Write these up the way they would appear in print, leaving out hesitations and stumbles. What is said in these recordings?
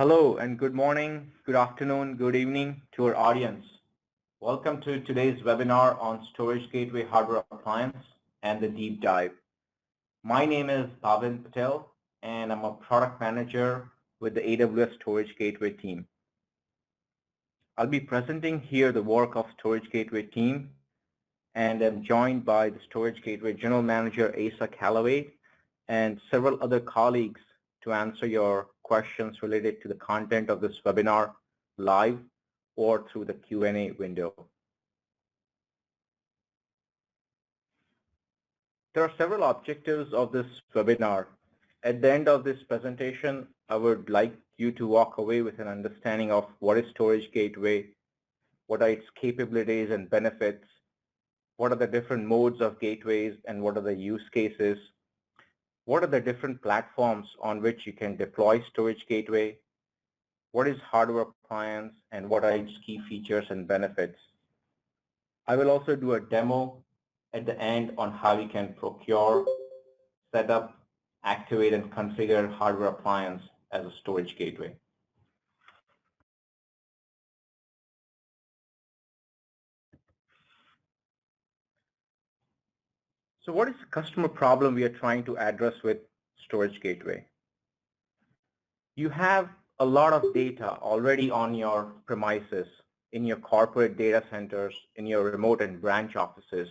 Hello and good morning, good afternoon, good evening to our audience. Welcome to today's webinar on Storage Gateway Hardware Appliance and the Deep Dive. My name is Bhavin Patel and I'm a product manager with the AWS Storage Gateway team. I'll be presenting here the work of Storage Gateway team, and I'm joined by the Storage Gateway General Manager Asa Callaway and several other colleagues to answer your questions related to the content of this webinar live or through the Q&A window. There are several objectives of this webinar. At the end of this presentation, I would like you to walk away with an understanding of what is Storage Gateway, what are its capabilities and benefits, what are the different modes of gateways and what are the use cases, what are the different platforms on which you can deploy Storage Gateway, what is hardware appliance, and what are its key features and benefits. I will also do a demo at the end on how you can procure, set up, activate, and configure hardware appliance as a storage gateway. So what is the customer problem we are trying to address with Storage Gateway? You have a lot of data already on your premises, in your corporate data centers, in your remote and branch offices.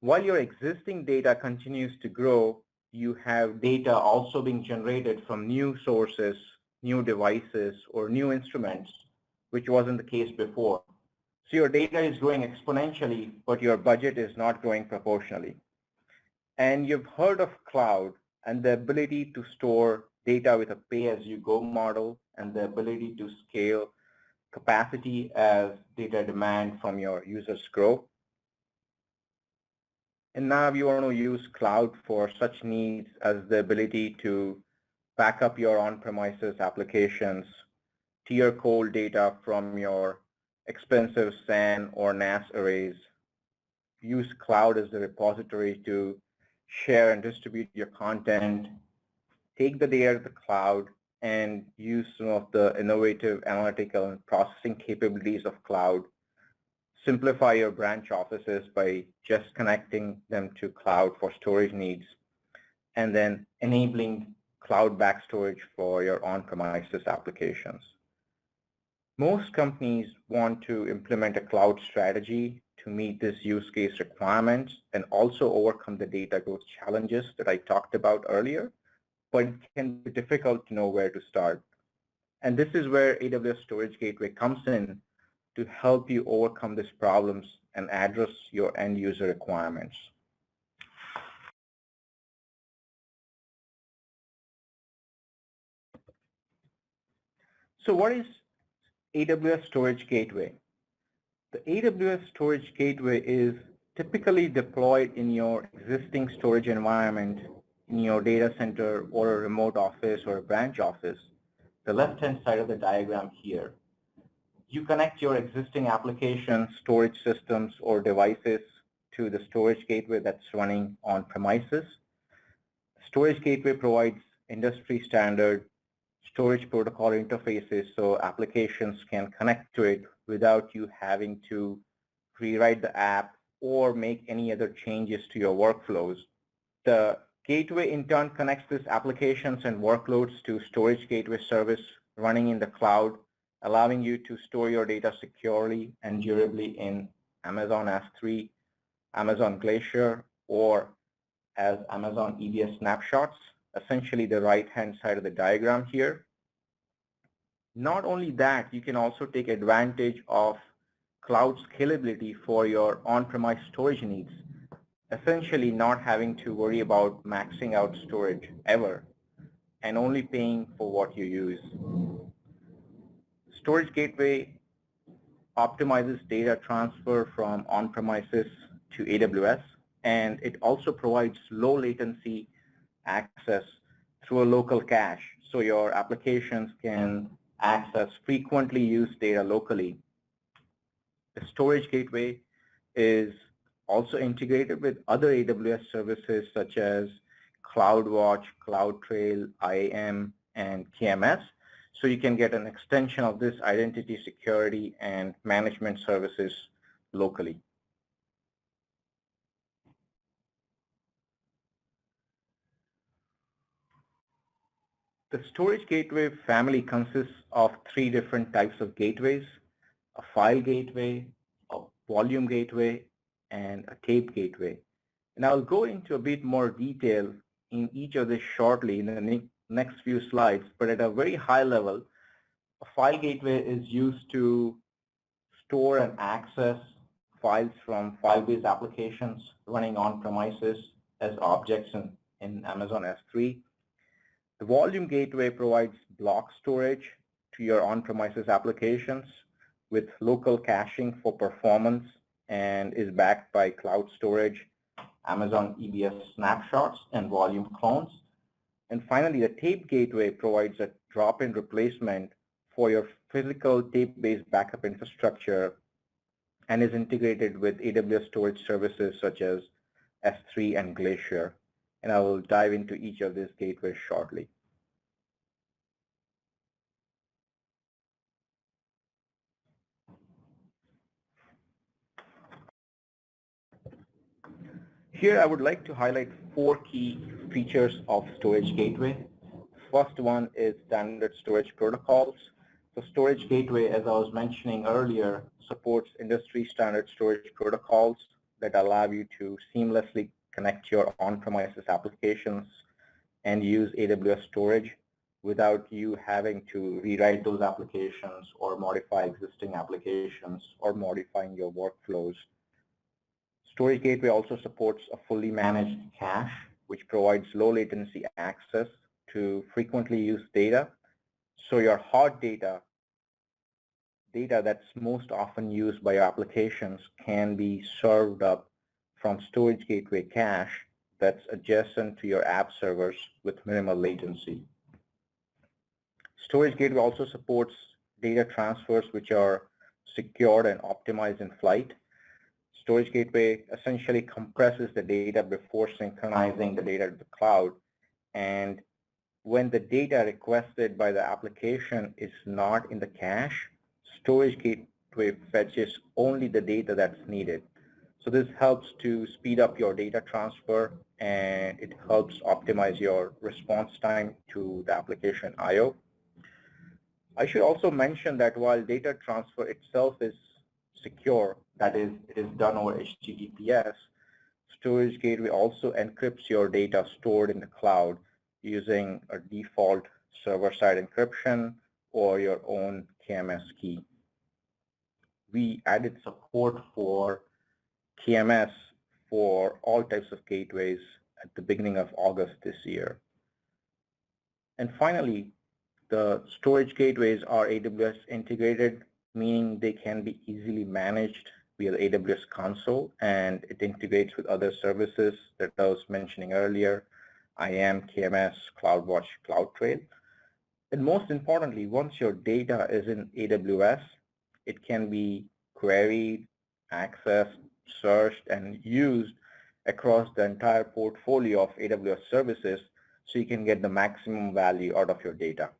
While your existing data continues to grow, you have data also being generated from new sources, new devices, or new instruments, which wasn't the case before. So your data is growing exponentially, but your budget is not growing proportionally. And you've heard of cloud and the ability to store data with a pay-as-you-go model and the ability to scale capacity as data demand from your users grow. And now you want to use cloud for such needs as the ability to back up your on-premises applications, tier cold data from your expensive SAN or NAS arrays, use cloud as the repository to share and distribute your content, take the data to the cloud, and use some of the innovative analytical and processing capabilities of cloud. Simplify your branch offices by just connecting them to cloud for storage needs, and then enabling cloud-backed storage for your on-premises applications. Most companies want to implement a cloud strategy to meet this use case requirements and also overcome the data growth challenges that I talked about earlier, but it can be difficult to know where to start. And this is where AWS Storage Gateway comes in to help you overcome these problems and address your end user requirements. So what is AWS Storage Gateway? The AWS Storage Gateway is typically deployed in your existing storage environment in your data center or a remote office or a branch office. The left-hand side of the diagram here. You connect your existing applications, storage systems, or devices to the storage gateway that's running on premises. Storage Gateway provides industry standard storage protocol interfaces so applications can connect to it without you having to rewrite the app or make any other changes to your workflows. The gateway in turn connects these applications and workloads to Storage Gateway service running in the cloud, allowing you to store your data securely and durably in Amazon S3, Amazon Glacier, or as Amazon EBS snapshots, essentially the right-hand side of the diagram here. Not only that, you can also take advantage of cloud scalability for your on-premise storage needs, essentially not having to worry about maxing out storage ever and only paying for what you use. Storage Gateway optimizes data transfer from on-premises to AWS, and it also provides low latency access through a local cache, so your applications can access frequently used data locally. The Storage Gateway is also integrated with other AWS services such as CloudWatch, CloudTrail, IAM, and KMS, so you can get an extension of this identity security and management services locally. The storage gateway family consists of three different types of gateways: a file gateway, a volume gateway, and a tape gateway. And I'll go into a bit more detail in each of these shortly in the next few slides, but at a very high level, a file gateway is used to store and access files from file-based applications running on premises as objects in Amazon S3. The volume gateway provides block storage to your on-premises applications with local caching for performance and is backed by cloud storage, Amazon EBS snapshots, and volume clones. And finally, the tape gateway provides a drop-in replacement for your physical tape-based backup infrastructure and is integrated with AWS storage services such as S3 and Glacier. And I will dive into each of these gateways shortly. Here, I would like to highlight four key features of Storage Gateway. First one is standard storage protocols. The Storage Gateway, as I was mentioning earlier, supports industry standard storage protocols that allow you to seamlessly connect your on-premises applications and use AWS storage without you having to rewrite those applications or modify existing applications or modifying your workflows. Storage Gateway also supports a fully managed cache, which provides low latency access to frequently used data. So your hot data that's most often used by your applications, can be served up from Storage Gateway cache that's adjacent to your app servers with minimal latency. Storage Gateway also supports data transfers which are secured and optimized in flight. Storage Gateway essentially compresses the data before synchronizing the data to the cloud. And when the data requested by the application is not in the cache, Storage Gateway fetches only the data that's needed. So this helps to speed up your data transfer, and it helps optimize your response time to the application I/O. I should also mention that while data transfer itself is secure, that is, it is done over HTTPS, Storage Gateway also encrypts your data stored in the cloud using a default server-side encryption or your own KMS key. We added support for KMS for all types of gateways at the beginning of August this year. And finally, the storage gateways are AWS integrated, meaning they can be easily managed via the AWS console, and it integrates with other services that I was mentioning earlier, IAM, KMS, CloudWatch, CloudTrail. And most importantly, once your data is in AWS, it can be queried, accessed, searched, and used across the entire portfolio of AWS services, so you can get the maximum value out of your data.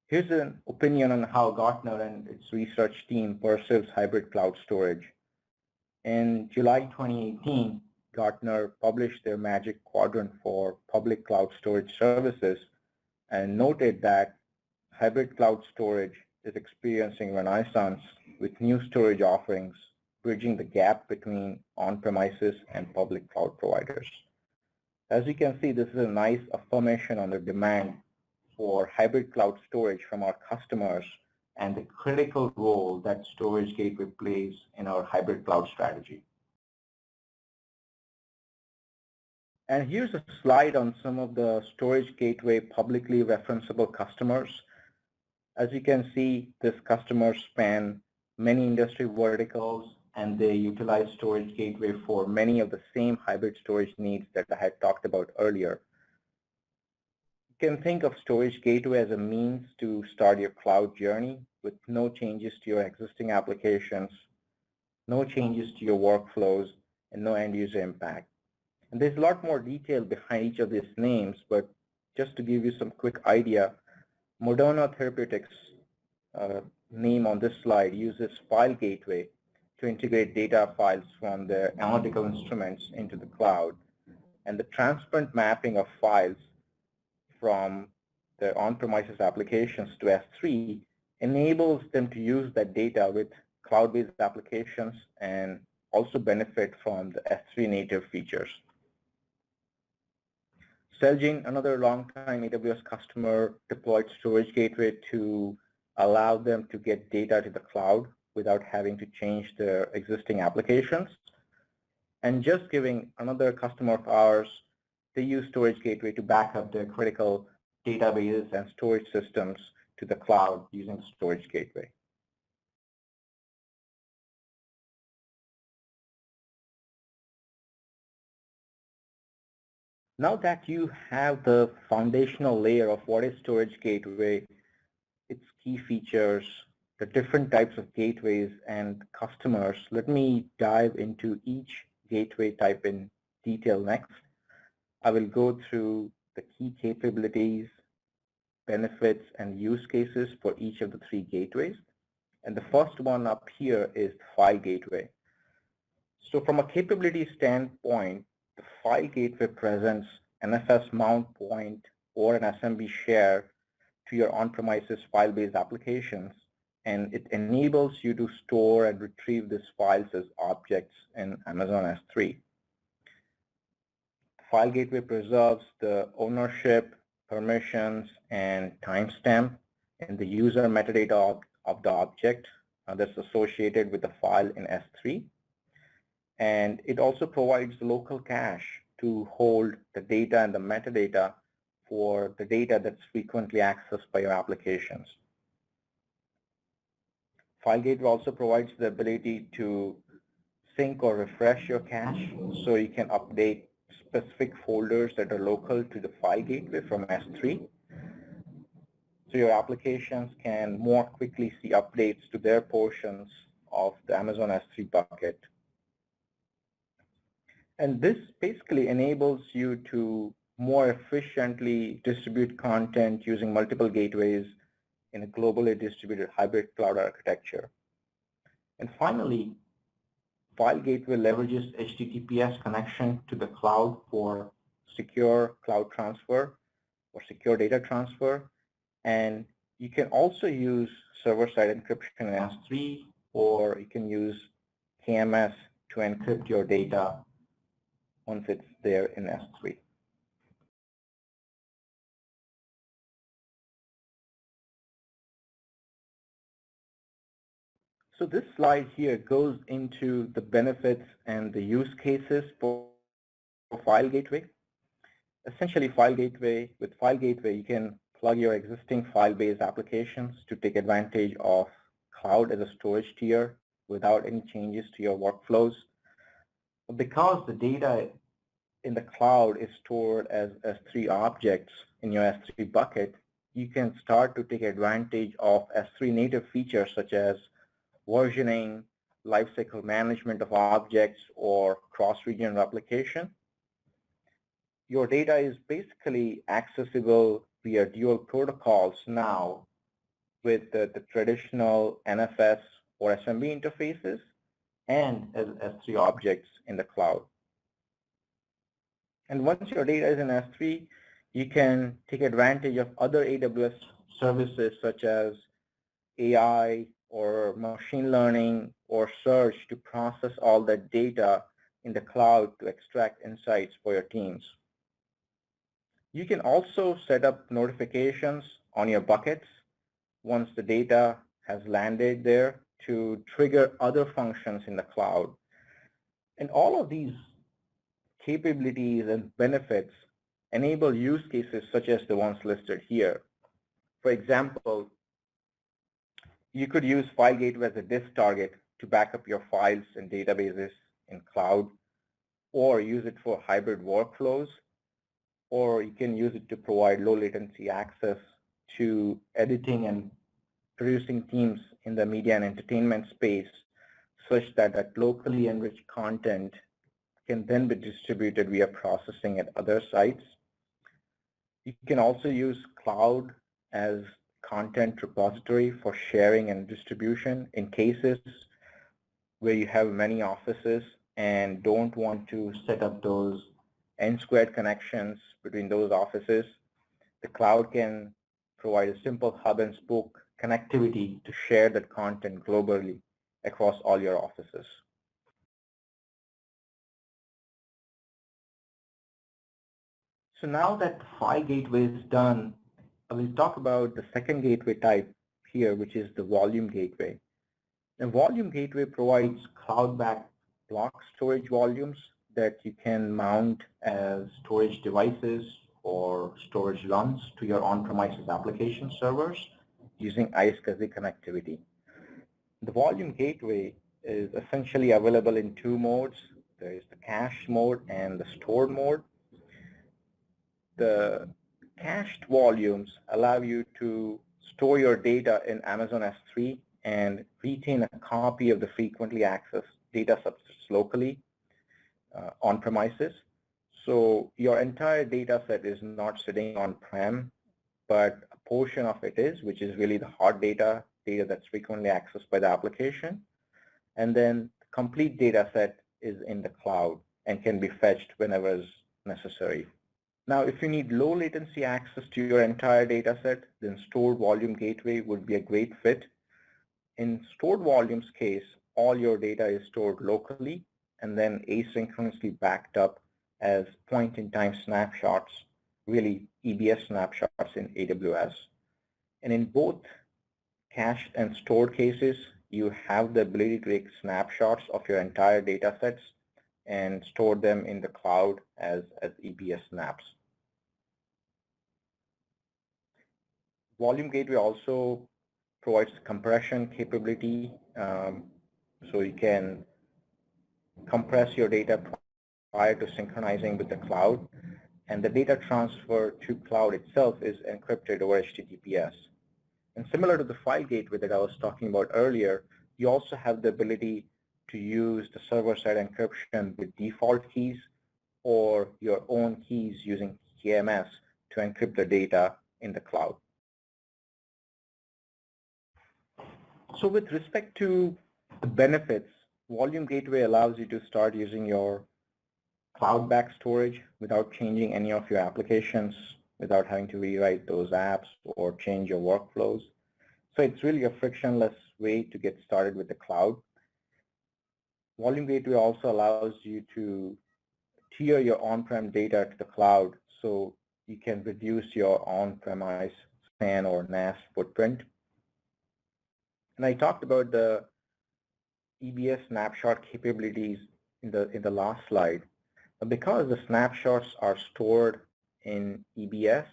Here's an opinion on how Gartner and its research team perceives hybrid cloud storage. In July 2018, Gartner published their Magic Quadrant for public cloud storage services and noted that hybrid cloud storage is experiencing renaissance with new storage offerings, bridging the gap between on-premises and public cloud providers. As you can see, this is a nice affirmation on the demand for hybrid cloud storage from our customers and the critical role that Storage Gateway plays in our hybrid cloud strategy. And here's a slide on some of the Storage Gateway publicly referenceable customers. As you can see, these customers span many industry verticals, and they utilize Storage Gateway for many of the same hybrid storage needs that I had talked about earlier. You can think of Storage Gateway as a means to start your cloud journey with no changes to your existing applications, no changes to your workflows, and no end user impact. And there's a lot more detail behind each of these names, but just to give you some quick idea, Moderna Therapeutics name on this slide uses File Gateway to integrate data files from their analytical instruments into the cloud. And the transparent mapping of files from their on-premises applications to S3 enables them to use that data with cloud-based applications and also benefit from the S3 native features. Celgene, another longtime AWS customer, deployed Storage Gateway to allow them to get data to the cloud without having to change their existing applications. And just giving another customer of ours, they use Storage Gateway to back up their critical databases and storage systems to the cloud using Storage Gateway. Now that you have the foundational layer of what is Storage Gateway, its key features, the different types of gateways and customers, let me dive into each gateway type in detail next. I will go through the key capabilities, benefits, and use cases for each of the three gateways. And the first one up here is the File Gateway. So from a capability standpoint, the File Gateway presents NFS mount point or an SMB share to your on-premises file-based applications, and it enables you to store and retrieve these files as objects in Amazon S3. File Gateway preserves the ownership, permissions, and timestamp and the user metadata of the object that's associated with the file in S3. And it also provides local cache to hold the data and the metadata for the data that's frequently accessed by your applications. File Gateway also provides the ability to sync or refresh your cache so you can update specific folders that are local to the File Gateway from S3. So your applications can more quickly see updates to their portions of the Amazon S3 bucket. And this basically enables you to more efficiently distribute content using multiple gateways in a globally distributed hybrid cloud architecture. And finally, File Gateway leverages HTTPS connection to the cloud for secure cloud transfer or secure data transfer. And you can also use server-side encryption in S3, or you can use KMS to encrypt your data once it's there in S3. So this slide here goes into the benefits and the use cases for File Gateway. Essentially, with File Gateway, you can plug your existing file-based applications to take advantage of cloud as a storage tier without any changes to your workflows. Because the data in the cloud is stored as S3 objects in your S3 bucket, you can start to take advantage of S3 native features such as versioning, lifecycle management of objects, or cross-region replication. Your data is basically accessible via dual protocols now with the traditional NFS or SMB interfaces and as S3 objects in the cloud. And once your data is in S3, you can take advantage of other AWS services such as AI or machine learning or search to process all that data in the cloud to extract insights for your teams. You can also set up notifications on your buckets once the data has landed there to trigger other functions in the cloud. And all of these capabilities and benefits enable use cases such as the ones listed here. For example, you could use File Gateway as a disk target to back up your files and databases in cloud, or use it for hybrid workflows, or you can use it to provide low latency access to editing and producing teams in the media and entertainment space such that locally enriched content can then be distributed via processing at other sites. You can also use cloud as content repository for sharing and distribution in cases where you have many offices and don't want to set up those n-squared connections between those offices. The cloud can provide a simple hub and spoke connectivity to share that content globally across all your offices. So now that the file gateway is done, I will talk about the second gateway type here, which is the volume gateway. The volume gateway provides cloud-backed block storage volumes that you can mount as storage devices or storage runs to your on-premises application servers using iSCSI connectivity. The volume gateway is essentially available in two modes. There is the cache mode and the stored mode. The cached volumes allow you to store your data in Amazon S3 and retain a copy of the frequently accessed data subsets locally on premises. So your entire data set is not sitting on-prem, but a portion of it is, which is really the hard data that's frequently accessed by the application. And then the complete data set is in the cloud and can be fetched whenever is necessary. Now, if you need low latency access to your entire data set, then stored volume gateway would be a great fit. In stored volumes case, all your data is stored locally and then asynchronously backed up as point-in-time snapshots, really EBS snapshots in AWS. And in both cached and stored cases, you have the ability to take snapshots of your entire data sets and store them in the cloud as EBS snaps. Volume Gateway also provides compression capability, so you can compress your data prior to synchronizing with the cloud, and the data transfer to cloud itself is encrypted over HTTPS. And similar to the file gateway that I was talking about earlier, you also have the ability to use the server-side encryption with default keys or your own keys using KMS to encrypt the data in the cloud. So with respect to the benefits, Volume Gateway allows you to start using your cloud-backed storage without changing any of your applications, without having to rewrite those apps or change your workflows. So it's really a frictionless way to get started with the cloud. Volume Gateway also allows you to tier your on-prem data to the cloud so you can reduce your on-premise SAN or NAS footprint. And I talked about the EBS snapshot capabilities in the last slide. Because the snapshots are stored in EBS,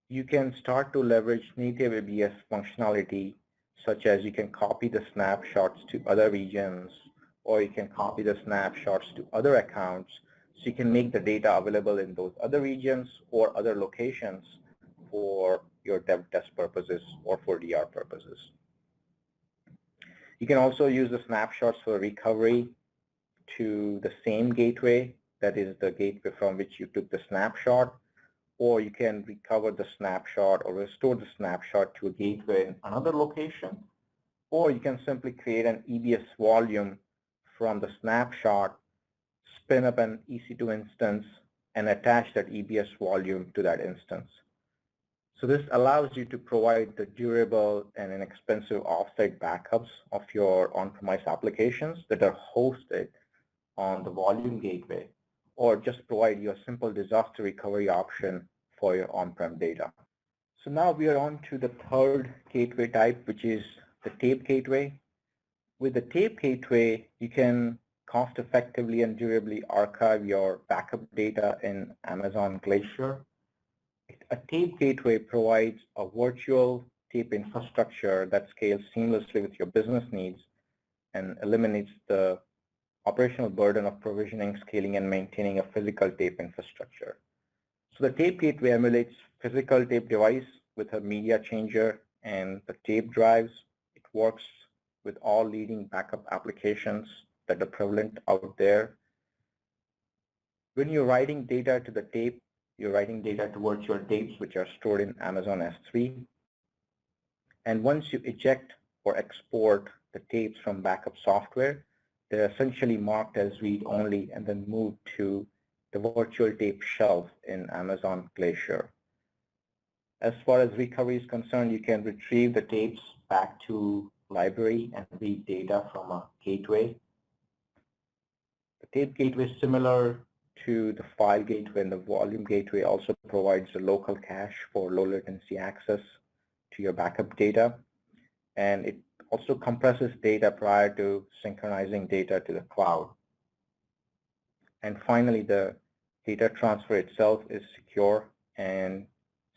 you can start to leverage native EBS functionality, such as you can copy the snapshots to other regions, or you can copy the snapshots to other accounts, so you can make the data available in those other regions or other locations for your dev test purposes or for DR purposes. You can also use the snapshots for recovery to the same gateway, that is the gateway from which you took the snapshot, or you can recover the snapshot or restore the snapshot to a gateway in another location, or you can simply create an EBS volume from the snapshot, spin up an EC2 instance, and attach that EBS volume to that instance. So this allows you to provide the durable and inexpensive offsite backups of your on-premise applications that are hosted on the Volume Gateway, or just provide you a simple disaster recovery option for your on-prem data. So now we are on to the third gateway type, which is the tape gateway. With the tape gateway, you can cost effectively and durably archive your backup data in Amazon Glacier. A tape gateway provides a virtual tape infrastructure that scales seamlessly with your business needs and eliminates the operational burden of provisioning, scaling, and maintaining a physical tape infrastructure. So the tape gateway emulates physical tape device with a media changer and the tape drives. It works with all leading backup applications that are prevalent out there. When you're writing data to the tape, you're writing data to virtual tapes, which are stored in Amazon S3. And once you eject or export the tapes from backup software, they're essentially marked as read-only and then moved to the virtual tape shelf in Amazon Glacier. As far as recovery is concerned, you can retrieve the tapes back to library and read data from a gateway. The tape gateway is similar to the file gateway, and the volume gateway also provides a local cache for low latency access to your backup data. And it also compresses data prior to synchronizing data to the cloud. And finally, the data transfer itself is secure and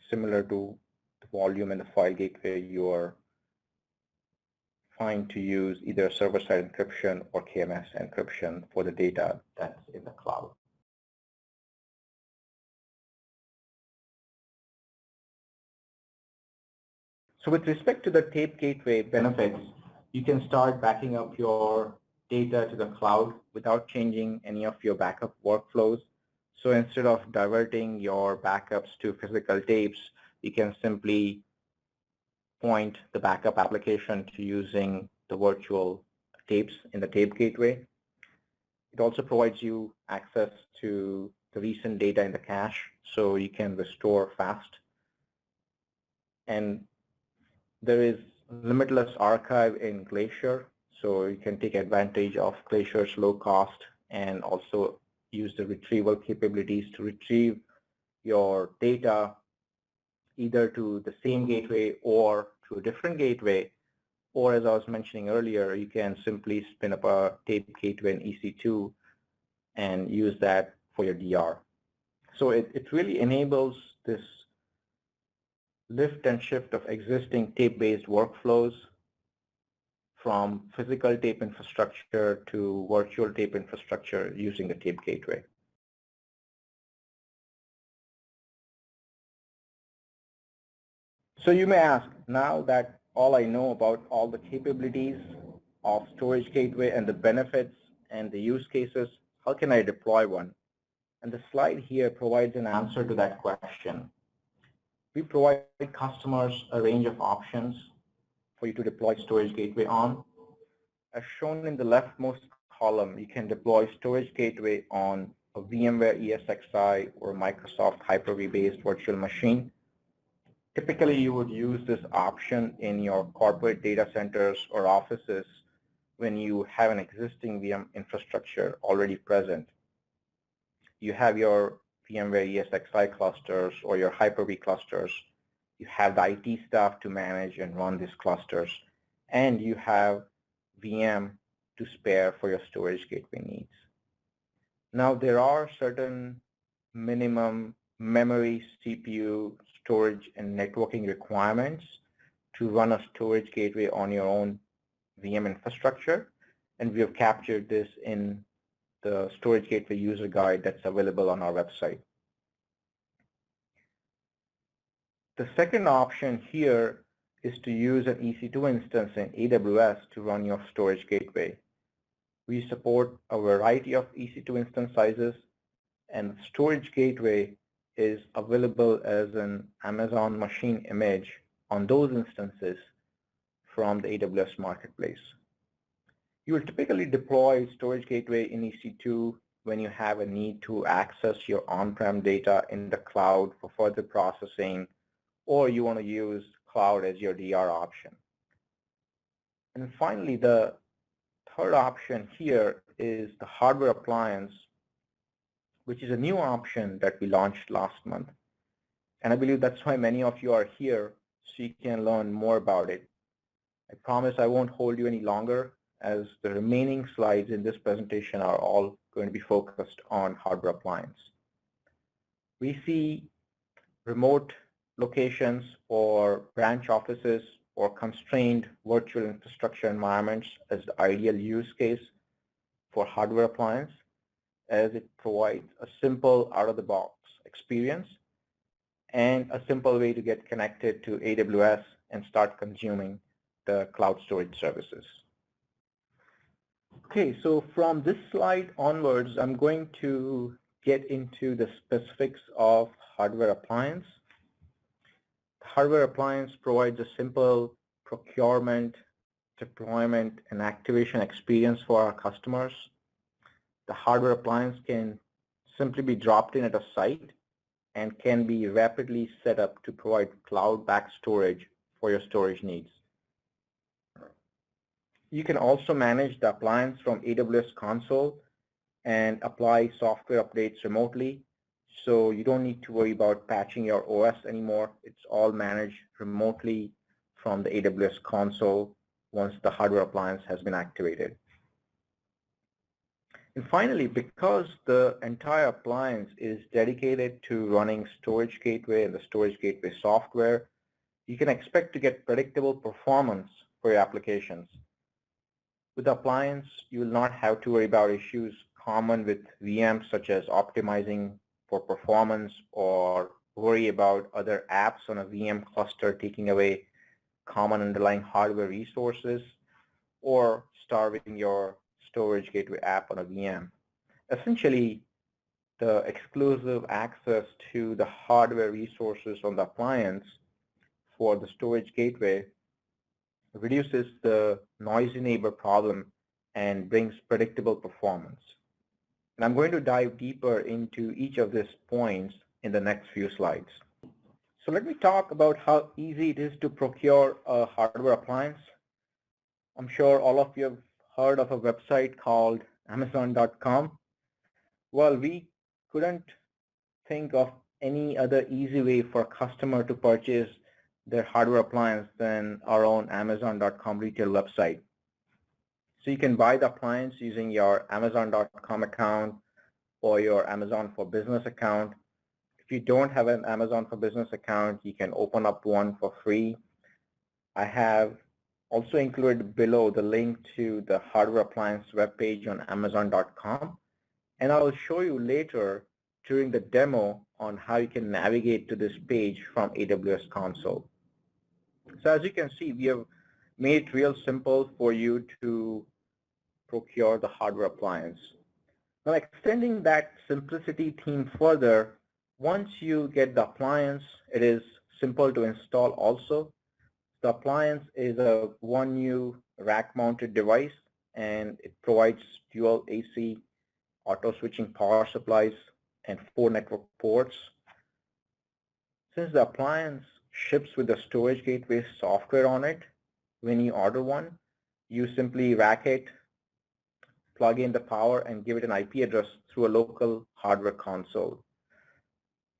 similar to the volume and the file gateway. You are fine to use either server-side encryption or KMS encryption for the data that's in the cloud. So with respect to the tape gateway benefits, you can start backing up your data to the cloud without changing any of your backup workflows. So instead of diverting your backups to physical tapes, you can simply point the backup application to using the virtual tapes in the tape gateway. It also provides you access to the recent data in the cache, so you can restore fast. And there is limitless archive in Glacier, so you can take advantage of Glacier's low cost and also use the retrieval capabilities to retrieve your data either to the same gateway or to a different gateway. Or as I was mentioning earlier, you can simply spin up a tape gateway in EC2 and use that for your DR. So it really enables this lift and shift of existing tape-based workflows from physical tape infrastructure to virtual tape infrastructure using the tape gateway. So you may ask, now that all I know about all the capabilities of Storage Gateway and the benefits and the use cases, how can I deploy one? And the slide here provides an answer to that question. We provide customers a range of options for you to deploy Storage Gateway on. As shown in the leftmost column, you can deploy Storage Gateway on a VMware ESXi or Microsoft Hyper-V-based virtual machine. Typically, you would use this option in your corporate data centers or offices when you have an existing VM infrastructure already present. You have your VMware ESXi clusters or your Hyper-V clusters. You have the IT staff to manage and run these clusters, and you have VM to spare for your Storage Gateway needs. Now, there are certain minimum memory, CPU, storage, and networking requirements to run a Storage Gateway on your own VM infrastructure, and we have captured this in the Storage Gateway user guide that's available on our website. The second option here is to use an EC2 instance in AWS to run your Storage Gateway. We support a variety of EC2 instance sizes, and Storage Gateway is available as an Amazon machine image on those instances from the AWS Marketplace. You will typically deploy Storage Gateway in EC2 when you have a need to access your on-prem data in the cloud for further processing, or you want to use cloud as your DR option. And finally, the third option here is the hardware appliance, which is a new option that we launched last month. And I believe that's why many of you are here, so you can learn more about it. I promise I won't hold you any longer, as the remaining slides in this presentation are all going to be focused on hardware appliance. We see remote locations or branch offices or constrained virtual infrastructure environments as the ideal use case for hardware appliance, as it provides a simple out-of-the-box experience and a simple way to get connected to AWS and start consuming the cloud storage services. Okay, so from this slide onwards, I'm going to get into the specifics of hardware appliance. Hardware appliance provides a simple procurement, deployment, and activation experience for our customers. The hardware appliance can simply be dropped in at a site and can be rapidly set up to provide cloud-backed storage for your storage needs. You can also manage the appliance from AWS console and apply software updates remotely. So you don't need to worry about patching your OS anymore. It's all managed remotely from the AWS console once the hardware appliance has been activated. And finally, because the entire appliance is dedicated to running Storage Gateway and the Storage Gateway software, you can expect to get predictable performance for your applications. With the appliance, you will not have to worry about issues common with VMs, such as optimizing for performance or worry about other apps on a VM cluster taking away common underlying hardware resources or starving your Storage Gateway app on a VM. Essentially, the exclusive access to the hardware resources on the appliance for the Storage Gateway reduces the noisy neighbor problem and brings predictable performance. And I'm going to dive deeper into each of these points in the next few slides. So let me talk about how easy it is to procure a hardware appliance. I'm sure all of you have heard of a website called Amazon.com. Well, we couldn't think of any other easy way for a customer to purchase their hardware appliance than our own Amazon.com retail website. So you can buy the appliance using your Amazon.com account or your Amazon for Business account. If you don't have an Amazon for Business account, you can open up one for free. I have also included below the link to the hardware appliance webpage on Amazon.com, and I will show you later during the demo on how you can navigate to this page from AWS console. So as you can see, we have made it real simple for you to procure the hardware appliance. Now, extending that simplicity theme further, once you get the appliance, it is simple to install also. The appliance is a 1U rack-mounted device, and it provides dual AC auto switching power supplies and 4 network ports. Since the appliance ships with the Storage Gateway software on it, when you order one, you simply rack it, plug in the power, and give it an IP address through a local hardware console.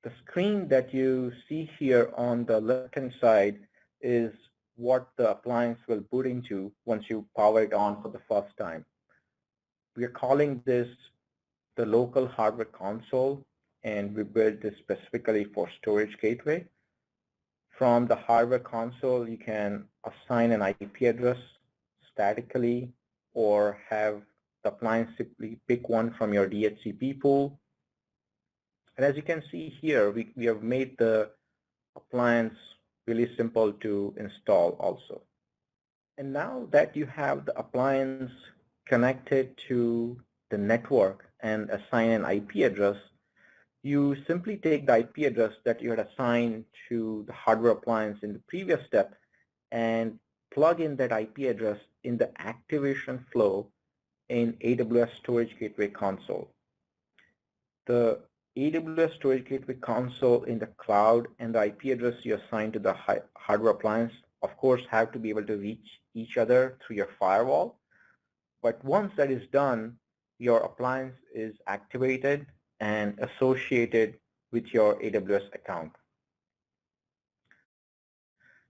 The screen that you see here on the left-hand side is what the appliance will boot into once you power it on for the first time. We are calling this the local hardware console, and we built this specifically for Storage Gateway. From the hardware console, you can assign an IP address statically or have the appliance simply pick one from your DHCP pool. And as you can see here, we have made the appliance really simple to install also. And now that you have the appliance connected to the network and assign an IP address, you simply take the IP address that you had assigned to the hardware appliance in the previous step and plug in that IP address in the activation flow in AWS Storage Gateway console. The AWS Storage Gateway console in the cloud and the IP address you assign to the hardware appliance, of course, have to be able to reach each other through your firewall. But once that is done, your appliance is activated and associated with your AWS account.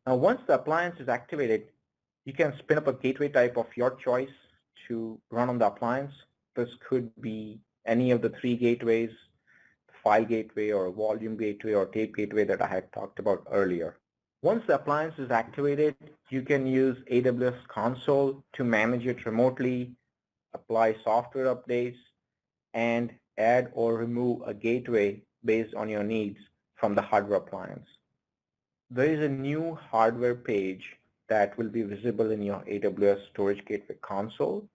Now, once the appliance is activated, you can spin up a gateway type of your choice to run on the appliance. This could be any of the 3 gateways, file gateway or volume gateway or tape gateway that I had talked about earlier. Once the appliance is activated, you can use AWS console to manage it remotely, apply software updates, and add or remove a gateway based on your needs from the hardware appliance. There is a new hardware page that will be visible in your AWS Storage Gateway console.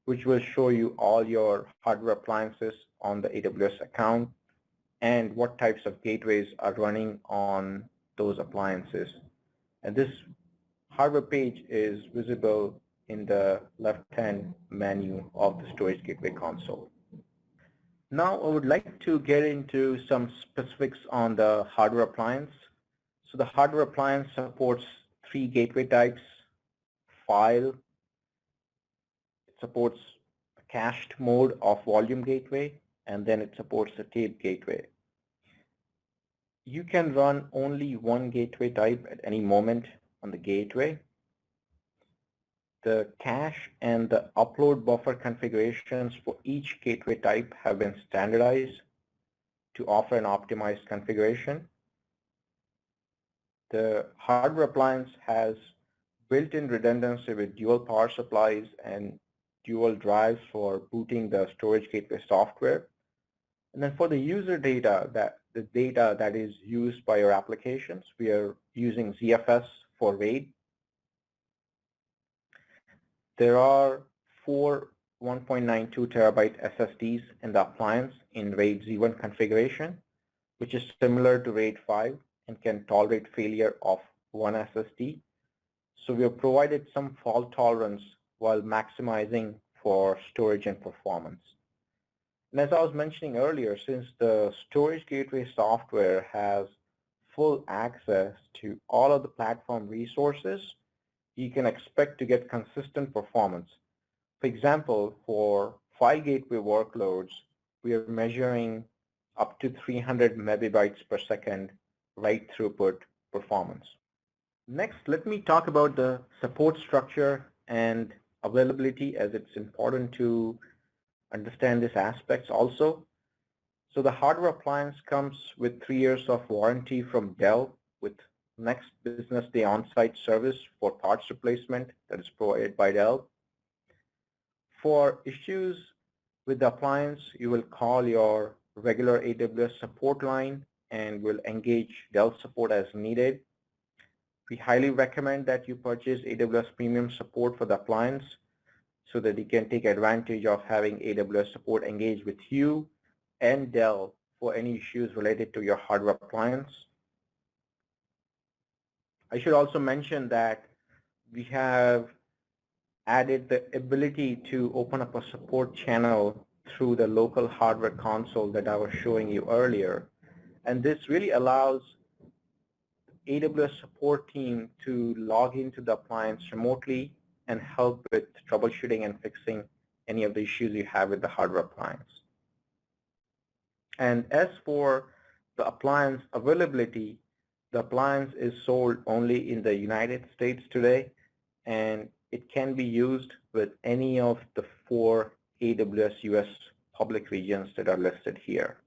which will show you all your hardware appliances on the AWS account and what types of gateways are running on those appliances. And this hardware page is visible in the left-hand menu of the Storage Gateway console. Now I would like to get into some specifics on the hardware appliance. So the hardware appliance supports 3 gateway types: file, it supports a cached mode of volume gateway, and then it supports a tape gateway. You can run only one gateway type at any moment on the gateway. The cache and the upload buffer configurations for each gateway type have been standardized to offer an optimized configuration. The hardware appliance has built-in redundancy with dual power supplies and dual drives for booting the storage gateway software. And then for the user data, the data that is used by your applications, we are using ZFS for RAID. There are 4 1.92 terabyte SSDs in the appliance in RAID Z1 configuration, which is similar to RAID 5 and can tolerate failure of one SSD. So we have provided some fault tolerance while maximizing for storage and performance. And as I was mentioning earlier, since the storage gateway software has full access to all of the platform resources, you can expect to get consistent performance. For example, for file gateway workloads, we are measuring up to 300 megabytes per second write throughput performance. Next, let me talk about the support structure and availability, as it's important to understand these aspects also. So the hardware appliance comes with 3 years of warranty from Dell with next business day on-site service for parts replacement that is provided by Dell. For issues with the appliance, you will call your regular AWS support line and will engage Dell support as needed. We highly recommend that you purchase AWS Premium support for the appliance so that you can take advantage of having AWS support engage with you and Dell for any issues related to your hardware appliance. I should also mention that we have added the ability to open up a support channel through the local hardware console that I was showing you earlier. And this really allows AWS support team to log into the appliance remotely and help with troubleshooting and fixing any of the issues you have with the hardware appliance. And as for the appliance availability, the appliance is sold only in the United States today, and it can be used with any of the 4 AWS US public regions that are listed here.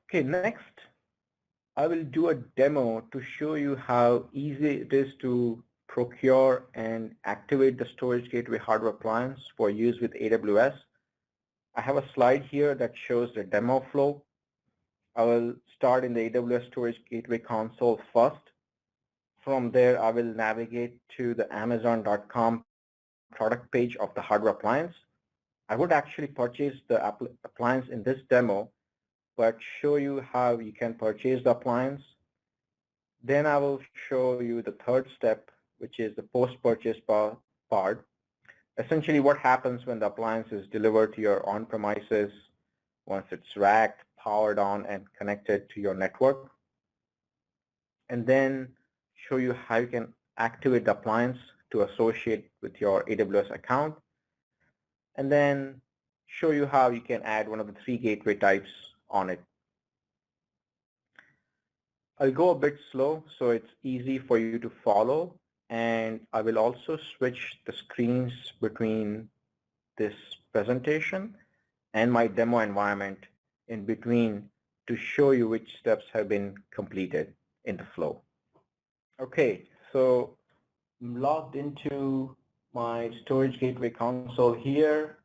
Okay, next, I will do a demo to show you how easy it is to procure and activate the Storage Gateway hardware appliance for use with AWS. I have a slide here that shows the demo flow. I will start in the AWS Storage Gateway console first. From there, I will navigate to the Amazon.com product page of the hardware appliance. I would actually purchase the appliance in this demo, but show you how you can purchase the appliance. Then I will show you the third step, which is the post-purchase part. Essentially, what happens when the appliance is delivered to your on-premises once it's racked, powered on, and connected to your network. And then show you how you can activate the appliance to associate with your AWS account. And then show you how you can add one of the 3 gateway types on it. I'll go a bit slow so it's easy for you to follow, and I will also switch the screens between this presentation and my demo environment in between to show you which steps have been completed in the flow. Okay, so I'm logged into my Storage Gateway console here.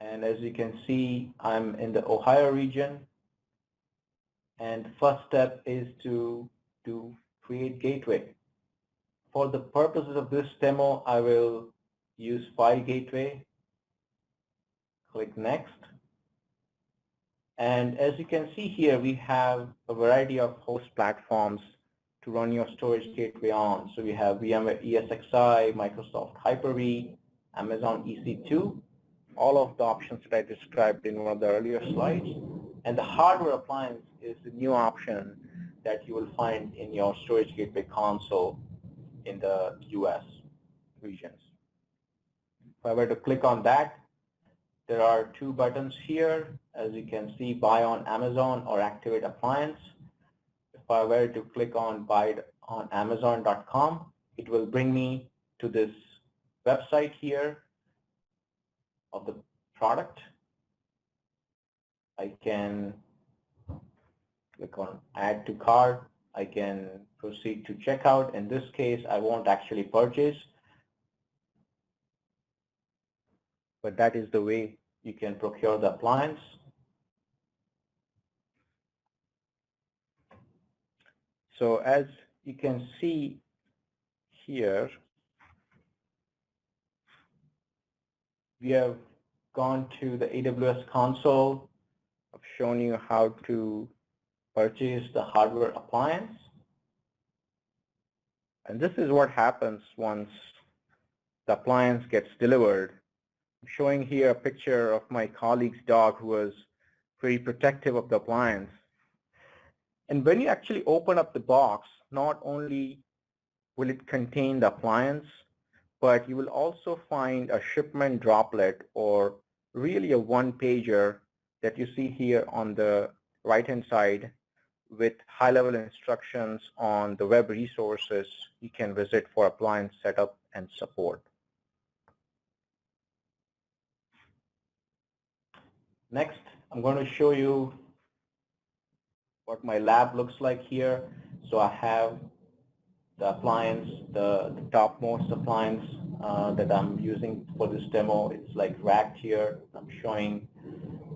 And as you can see, I'm in the Ohio region. And first step is to create gateway. for the purposes of this demo, I will use File Gateway. Click Next. And as you can see here, we have a variety of host platforms to run your storage gateway on. So we have VMware ESXi, Microsoft Hyper-V, Amazon EC2, all of the options that I described in one of the earlier slides. And the hardware appliance is the new option that you will find in your storage gateway console in the US regions. If I were to click on that, there are two buttons here. As you can see, buy on Amazon or activate appliance. If I were to click on buy on Amazon.com, it will bring me to this website here of the product. I can click on add to cart. I can proceed to checkout. In this case, I won't actually purchase, but that is the way you can procure the appliance. So as you can see here, we have gone to the AWS console. I've shown you how to purchase the hardware appliance. And this is what happens once the appliance gets delivered. I'm showing here a picture of my colleague's dog who was very protective of the appliance. And when you actually open up the box, not only will it contain the appliance, but you will also find a shipment droplet, or really a one-pager that you see here on the right-hand side with high-level instructions on the web resources you can visit for appliance setup and support. Next, I'm going to show you what my lab looks like here. So I have the appliance, the topmost appliance that I'm using for this demo. It's like racked here. I'm showing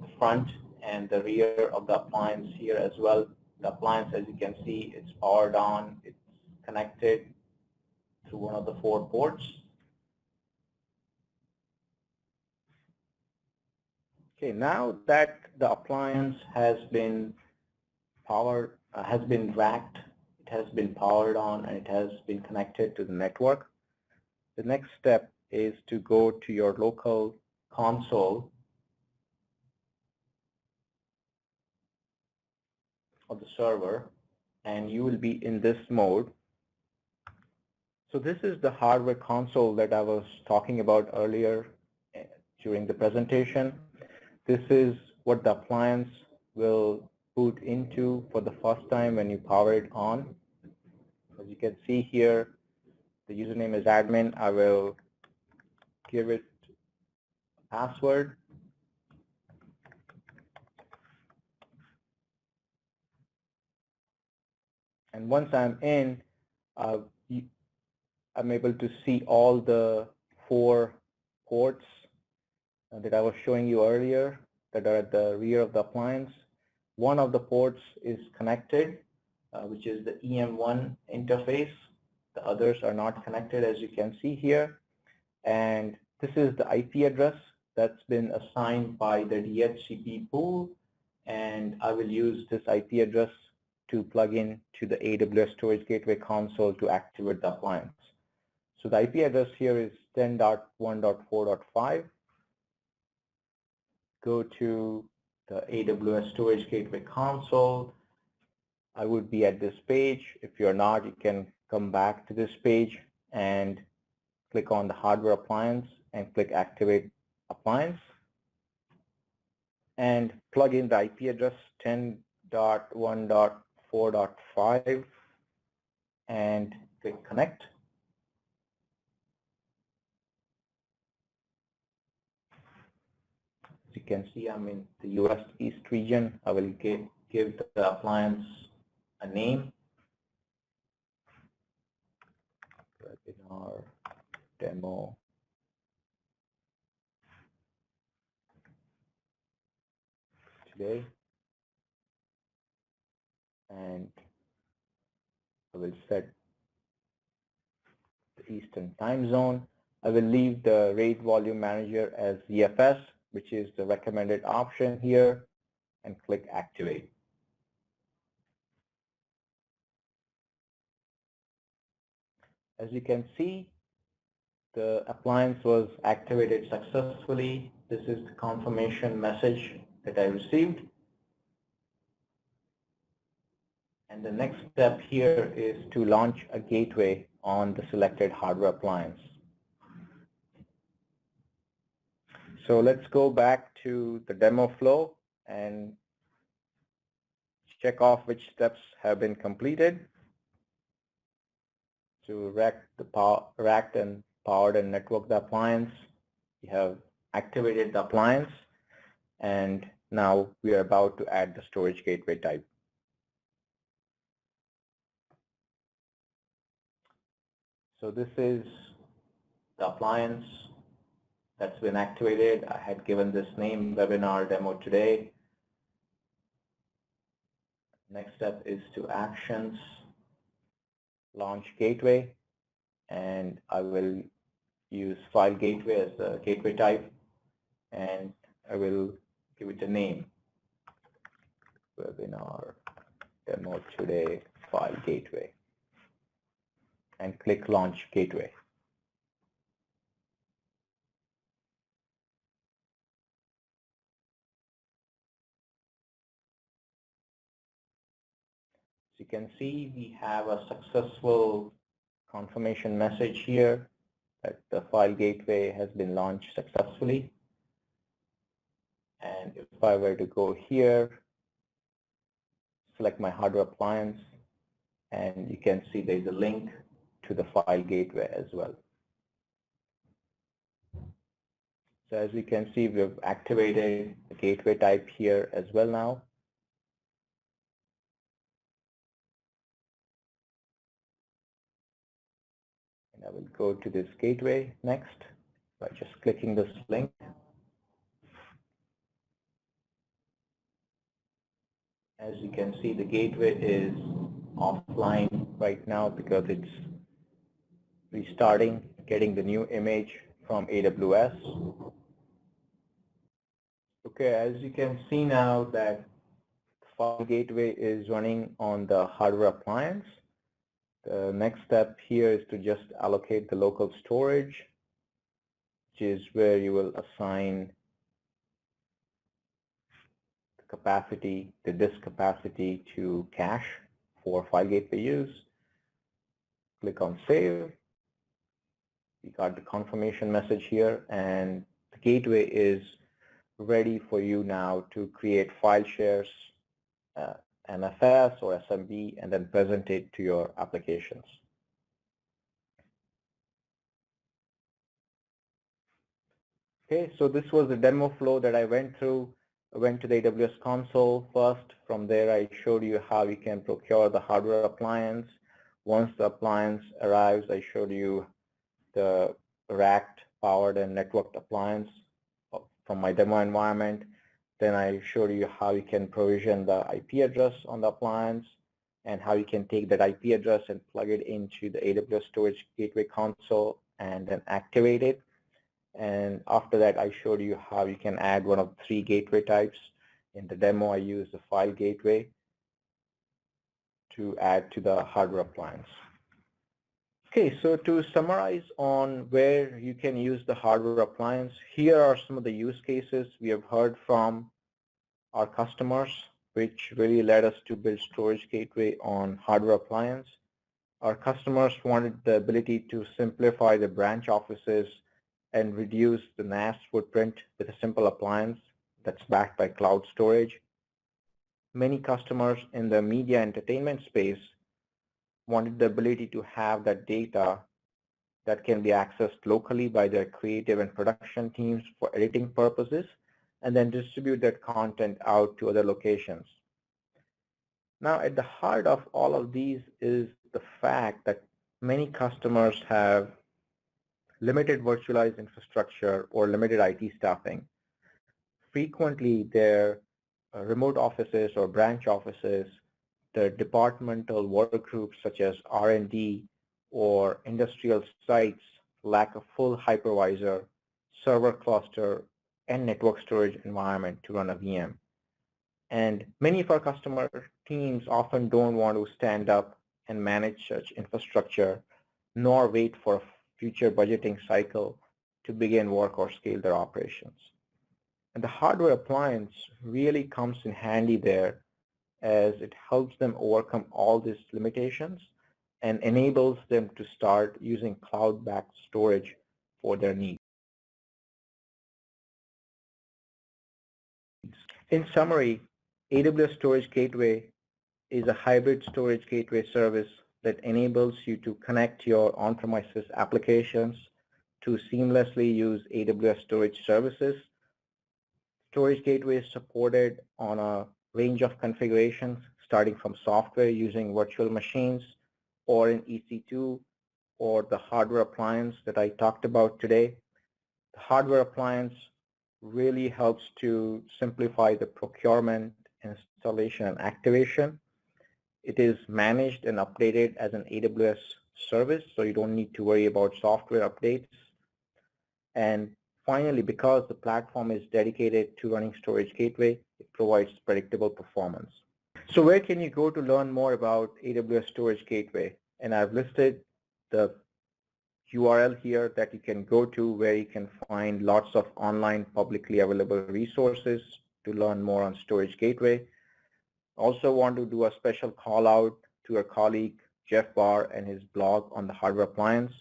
the front and the rear of the appliance here as well. The appliance, as you can see, it's powered on. It's connected through one of the 4 ports. Okay, now that the appliance has been powered, has been racked, it has been powered on, and it has been connected to the network, the next step is to go to your local console of the server, and you will be in this mode. So this is the hardware console that I was talking about earlier during the presentation. This is what the appliance will boot into for the first time when you power it on. As you can see here, the username is admin. I will give it a password. And once I'm in, I'm able to see all the 4 ports that I was showing you earlier that are at the rear of the appliance. One of the ports is connected, which is the EM1 interface. The others are not connected, as you can see here. And this is the IP address that's been assigned by the DHCP pool. And I will use this IP address to plug in to the AWS Storage Gateway console to activate the appliance. So the IP address here is 10.1.4.5. Go to the AWS Storage Gateway console. I would be at this page. If you're not, you can come back to this page and click on the hardware appliance and click Activate Appliance. And plug in the IP address 10.1.4.5 and click Connect. As you can see, I'm in the US East region. I will give the appliance a name. Webinar demo today. And I will set Eastern time zone. I will leave the RAID volume manager as ZFS, which is the recommended option here, and click activate. As you can see, the appliance was activated successfully. This is the confirmation message that I received. And the next step here is to launch a gateway on the selected hardware appliance. So let's go back to the demo flow and check off which steps have been completed. To racked and powered and networked the appliance, we have activated the appliance, and now we are about to add the storage gateway type. So this is the appliance that's been activated. I had given this name webinar demo today. Next step is to actions, launch gateway, and I will use file gateway as the gateway type, and I will give it a name, webinar demo today file gateway, and click launch gateway. As you can see, we have a successful confirmation message here that the file gateway has been launched successfully. And if I were to go here, select my hardware appliance, and you can see there's a link to the file gateway as well. So as you can see, we've activated the gateway type here as well now. And I will go to this gateway next by just clicking this link. As you can see, the gateway is offline right now because it's restarting, getting the new image from AWS. Okay, as you can see now that the file gateway is running on the hardware appliance. The next step here is to just allocate the local storage, which is where you will assign the capacity, the disk capacity to cache for file gateway use. Click on save. We got the confirmation message here, and the gateway is ready for you now to create file shares, MFS or SMB, and then present it to your applications. Okay, so this was the demo flow that I went through. I went to the AWS console first. From there, I showed you how you can procure the hardware appliance. Once the appliance arrives, I showed you the racked, powered, and networked appliance from my demo environment. Then I showed you how you can provision the IP address on the appliance and how you can take that IP address and plug it into the AWS Storage Gateway console and then activate it. And after that, I showed you how you can add one of the 3 gateway types. In the demo, I used the file gateway to add to the hardware appliance. Okay, so to summarize on where you can use the hardware appliance, here are some of the use cases we have heard from our customers, which really led us to build storage gateway on hardware appliance. Our customers wanted the ability to simplify the branch offices and reduce the NAS footprint with a simple appliance that's backed by cloud storage. Many customers in the media entertainment space wanted the ability to have that data that can be accessed locally by their creative and production teams for editing purposes, and then distribute that content out to other locations. Now, at the heart of all of these is the fact that many customers have limited virtualized infrastructure or limited IT staffing. Frequently, their remote offices or branch offices, the departmental work groups such as R&D or industrial sites lack a full hypervisor, server cluster, and network storage environment to run a VM. And many of our customer teams often don't want to stand up and manage such infrastructure, nor wait for a future budgeting cycle to begin work or scale their operations. And the hardware appliance really comes in handy there as it helps them overcome all these limitations and enables them to start using cloud-backed storage for their needs. In summary, AWS Storage Gateway is a hybrid storage gateway service that enables you to connect your on-premises applications to seamlessly use AWS storage services. Storage Gateway is supported on a range of configurations, starting from software using virtual machines or in EC2 or the hardware appliance that I talked about today. The hardware appliance really helps to simplify the procurement, installation, and activation. It is managed and updated as an AWS service, so you don't need to worry about software updates. And finally, because the platform is dedicated to running Storage Gateway, it provides predictable performance. So where can you go to learn more about AWS Storage Gateway? And I've listed the URL here that you can go to where you can find lots of online publicly available resources to learn more on Storage Gateway. Also want to do a special call out to our colleague Jeff Barr and his blog on the hardware appliance.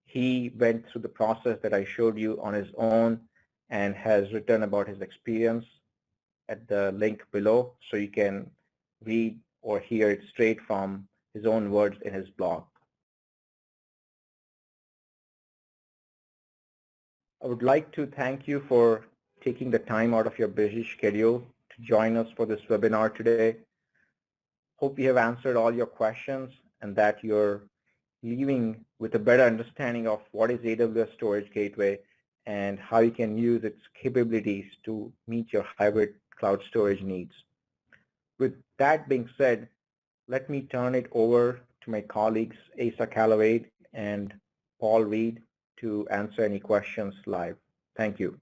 He went through the process that I showed you on his own and has written about his experience at the link below, so you can read or hear it straight from his own words in his blog. I would like to thank you for taking the time out of your busy schedule to join us for this webinar today. Hope we have answered all your questions and that you're leaving with a better understanding of what is AWS Storage Gateway and how you can use its capabilities to meet your hybrid cloud storage needs. With that being said, let me turn it over to my colleagues Asa Callaway and Paul Reed to answer any questions live. Thank you.